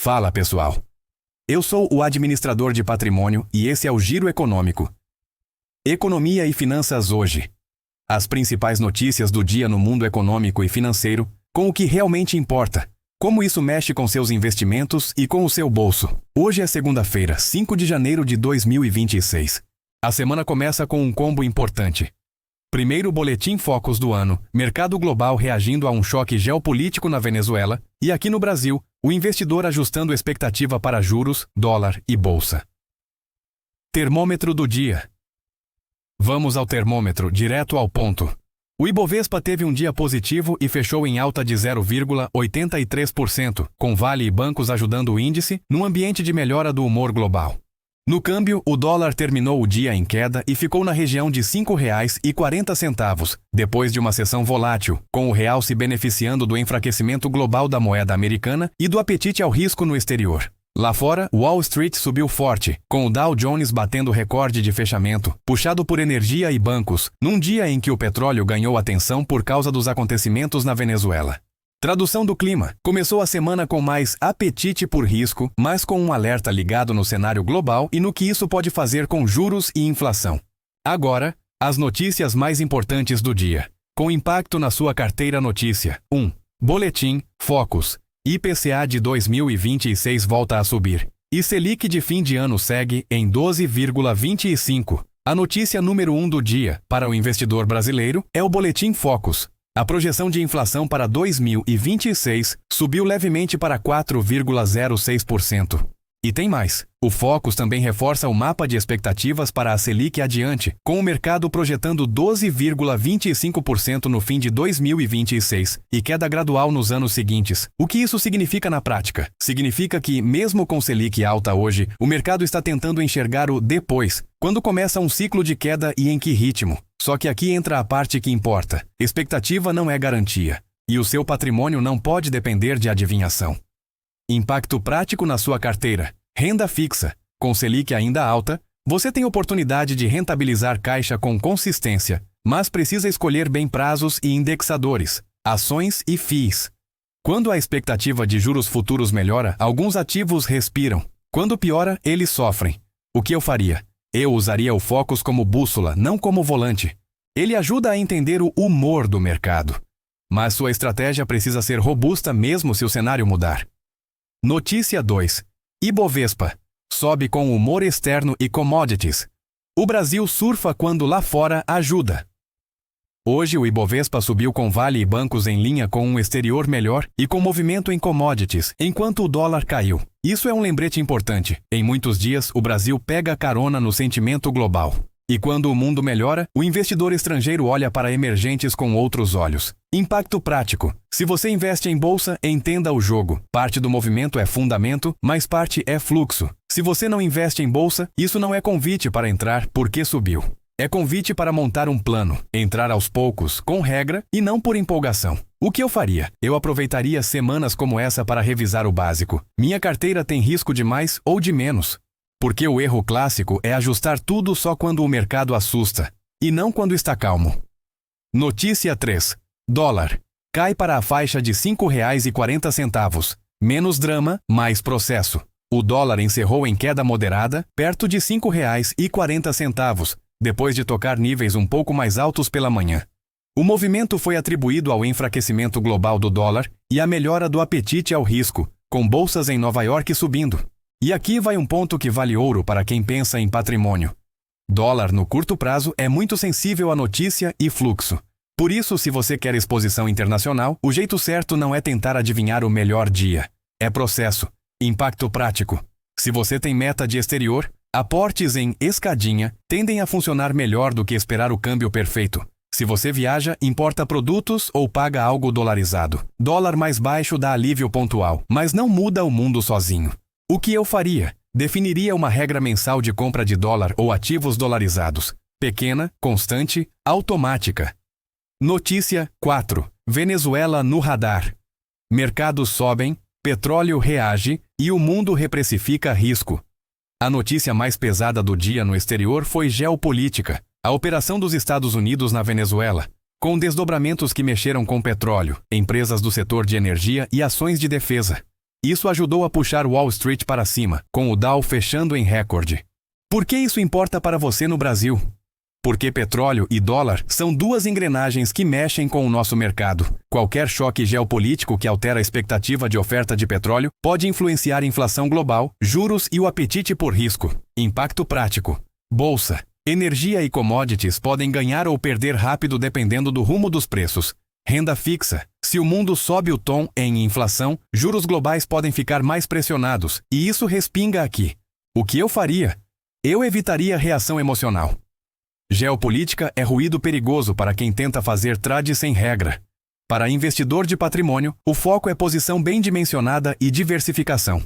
Fala, pessoal. Eu sou o administrador de patrimônio e esse é o Giro Econômico. Economia e finanças hoje. As principais notícias do dia no mundo econômico e financeiro, com o que realmente importa, como isso mexe com seus investimentos e com o seu bolso. Hoje é segunda-feira, 5 de janeiro de 2026. A semana começa com um combo importante. Primeiro boletim Focus do ano, mercado global reagindo a um choque geopolítico na Venezuela, e aqui no Brasil, o investidor ajustando expectativa para juros, dólar e bolsa. Termômetro do dia. Vamos ao termômetro, direto ao ponto. O Ibovespa teve um dia positivo e fechou em alta de 0,83%, com Vale e bancos ajudando o índice, num ambiente de melhora do humor global. No câmbio, o dólar terminou o dia em queda e ficou na região de R$ 5,40, depois de uma sessão volátil, com o real se beneficiando do enfraquecimento global da moeda americana e do apetite ao risco no exterior. Lá fora, Wall Street subiu forte, com o Dow Jones batendo recorde de fechamento, puxado por energia e bancos, num dia em que o petróleo ganhou atenção por causa dos acontecimentos na Venezuela. Tradução do clima. Começou a semana com mais apetite por risco, mas com um alerta ligado no cenário global e no que isso pode fazer com juros e inflação. Agora, as notícias mais importantes do dia. Com impacto na sua carteira notícia. 1. Boletim Focus. IPCA de 2026 volta a subir. E Selic de fim de ano segue em 12,25. A notícia número 1 do dia, para o investidor brasileiro, é o Boletim Focus. A projeção de inflação para 2026 subiu levemente para 4,06%. E tem mais. O Focus também reforça o mapa de expectativas para a Selic adiante, com o mercado projetando 12,25% no fim de 2026 e queda gradual nos anos seguintes. O que isso significa na prática? Significa que, mesmo com Selic alta hoje, o mercado está tentando enxergar o depois, quando começa um ciclo de queda e em que ritmo. Só que aqui entra a parte que importa. Expectativa não é garantia. E o seu patrimônio não pode depender de adivinhação. Impacto prático na sua carteira. Renda fixa. Com Selic ainda alta, você tem oportunidade de rentabilizar caixa com consistência, mas precisa escolher bem prazos e indexadores, ações e FIIs. Quando a expectativa de juros futuros melhora, alguns ativos respiram. Quando piora, eles sofrem. O que eu faria? Eu usaria o Focus como bússola, não como volante. Ele ajuda a entender o humor do mercado. Mas sua estratégia precisa ser robusta mesmo se o cenário mudar. Notícia 2. Ibovespa. Sobe com humor externo e commodities. O Brasil surfa quando lá fora ajuda. Hoje o Ibovespa subiu com Vale e bancos em linha com um exterior melhor e com movimento em commodities, enquanto o dólar caiu. Isso é um lembrete importante. Em muitos dias, o Brasil pega carona no sentimento global. E quando o mundo melhora, o investidor estrangeiro olha para emergentes com outros olhos. Impacto prático. Se você investe em bolsa, entenda o jogo. Parte do movimento é fundamento, mas parte é fluxo. Se você não investe em bolsa, isso não é convite para entrar porque subiu. É convite para montar um plano, entrar aos poucos, com regra e não por empolgação. O que eu faria? Eu aproveitaria semanas como essa para revisar o básico. Minha carteira tem risco de mais ou de menos? Porque o erro clássico é ajustar tudo só quando o mercado assusta, e não quando está calmo. Notícia 3. Dólar. Cai para a faixa de R$ 5,40. Menos drama, mais processo. O dólar encerrou em queda moderada, perto de R$ 5,40, depois de tocar níveis um pouco mais altos pela manhã. O movimento foi atribuído ao enfraquecimento global do dólar e à melhora do apetite ao risco, com bolsas em Nova York subindo. E aqui vai um ponto que vale ouro para quem pensa em patrimônio. Dólar no curto prazo é muito sensível a notícia e fluxo. Por isso, se você quer exposição internacional, o jeito certo não é tentar adivinhar o melhor dia. É processo. Impacto prático. Se você tem meta de exterior, aportes em escadinha tendem a funcionar melhor do que esperar o câmbio perfeito. Se você viaja, importa produtos ou paga algo dolarizado. Dólar mais baixo dá alívio pontual, mas não muda o mundo sozinho. O que eu faria? Definiria uma regra mensal de compra de dólar ou ativos dolarizados. Pequena, constante, automática. Notícia 4. Venezuela no radar. Mercados sobem, petróleo reage e o mundo reprecifica risco. A notícia mais pesada do dia no exterior foi geopolítica. A operação dos Estados Unidos na Venezuela, com desdobramentos que mexeram com petróleo, empresas do setor de energia e ações de defesa. Isso ajudou a puxar Wall Street para cima, com o Dow fechando em recorde. Por que isso importa para você no Brasil? Porque petróleo e dólar são duas engrenagens que mexem com o nosso mercado. Qualquer choque geopolítico que altera a expectativa de oferta de petróleo pode influenciar a inflação global, juros e o apetite por risco. Impacto prático. Bolsa. Energia e commodities podem ganhar ou perder rápido dependendo do rumo dos preços. Renda fixa. Se o mundo sobe o tom em inflação, juros globais podem ficar mais pressionados, e isso respinga aqui. O que eu faria? Eu evitaria reação emocional. Geopolítica é ruído perigoso para quem tenta fazer trade sem regra. Para investidor de patrimônio, o foco é posição bem dimensionada e diversificação.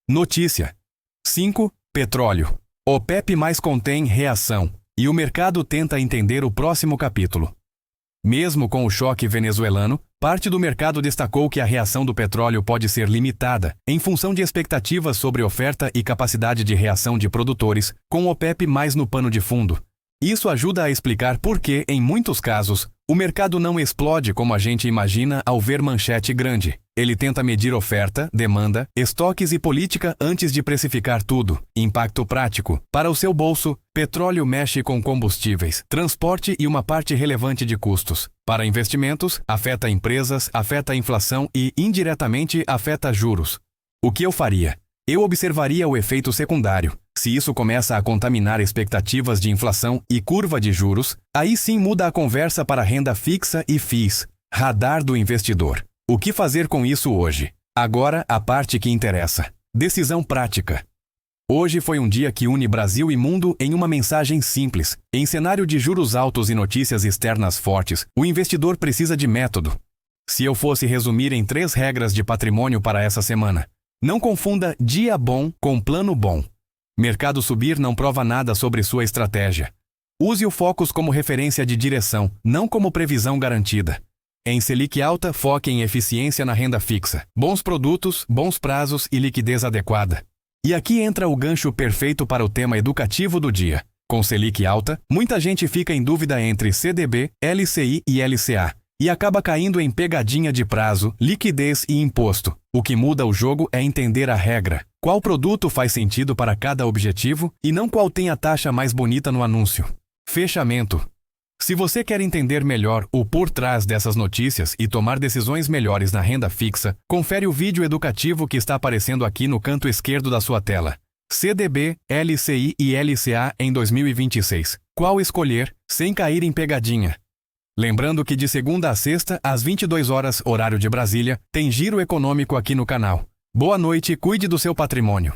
Notícia. 5. Petróleo. OPEP+ contém reação, e o mercado tenta entender o próximo capítulo. Mesmo com o choque venezuelano, parte do mercado destacou que a reação do petróleo pode ser limitada, em função de expectativas sobre oferta e capacidade de reação de produtores, com o OPEP+ no pano de fundo. Isso ajuda a explicar por que, em muitos casos, o mercado não explode como a gente imagina ao ver manchete grande. Ele tenta medir oferta, demanda, estoques e política antes de precificar tudo. Impacto prático. Para o seu bolso, petróleo mexe com combustíveis, transporte e uma parte relevante de custos. Para investimentos, afeta empresas, afeta a inflação e, indiretamente, afeta juros. O que eu faria? Eu observaria o efeito secundário. Se isso começa a contaminar expectativas de inflação e curva de juros, aí sim muda a conversa para renda fixa e FIIs. Radar do investidor. O que fazer com isso hoje? Agora, a parte que interessa. Decisão prática. Hoje foi um dia que une Brasil e mundo em uma mensagem simples. Em cenário de juros altos e notícias externas fortes, o investidor precisa de método. Se eu fosse resumir em 3 regras de patrimônio para essa semana. Não confunda dia bom com plano bom. Mercado subir não prova nada sobre sua estratégia. Use o Focus como referência de direção, não como previsão garantida. Em Selic alta, foque em eficiência na renda fixa, bons produtos, bons prazos e liquidez adequada. E aqui entra o gancho perfeito para o tema educativo do dia. Com Selic alta, muita gente fica em dúvida entre CDB, LCI e LCA, e acaba caindo em pegadinha de prazo, liquidez e imposto. O que muda o jogo é entender a regra. Qual produto faz sentido para cada objetivo e não qual tem a taxa mais bonita no anúncio. Fechamento. Se você quer entender melhor o por trás dessas notícias e tomar decisões melhores na renda fixa, confere o vídeo educativo que está aparecendo aqui no canto esquerdo da sua tela. CDB, LCI e LCA em 2026. Qual escolher, sem cair em pegadinha? Lembrando que de segunda a sexta, às 22 horas, horário de Brasília, tem Giro Econômico aqui no canal. Boa noite e cuide do seu patrimônio.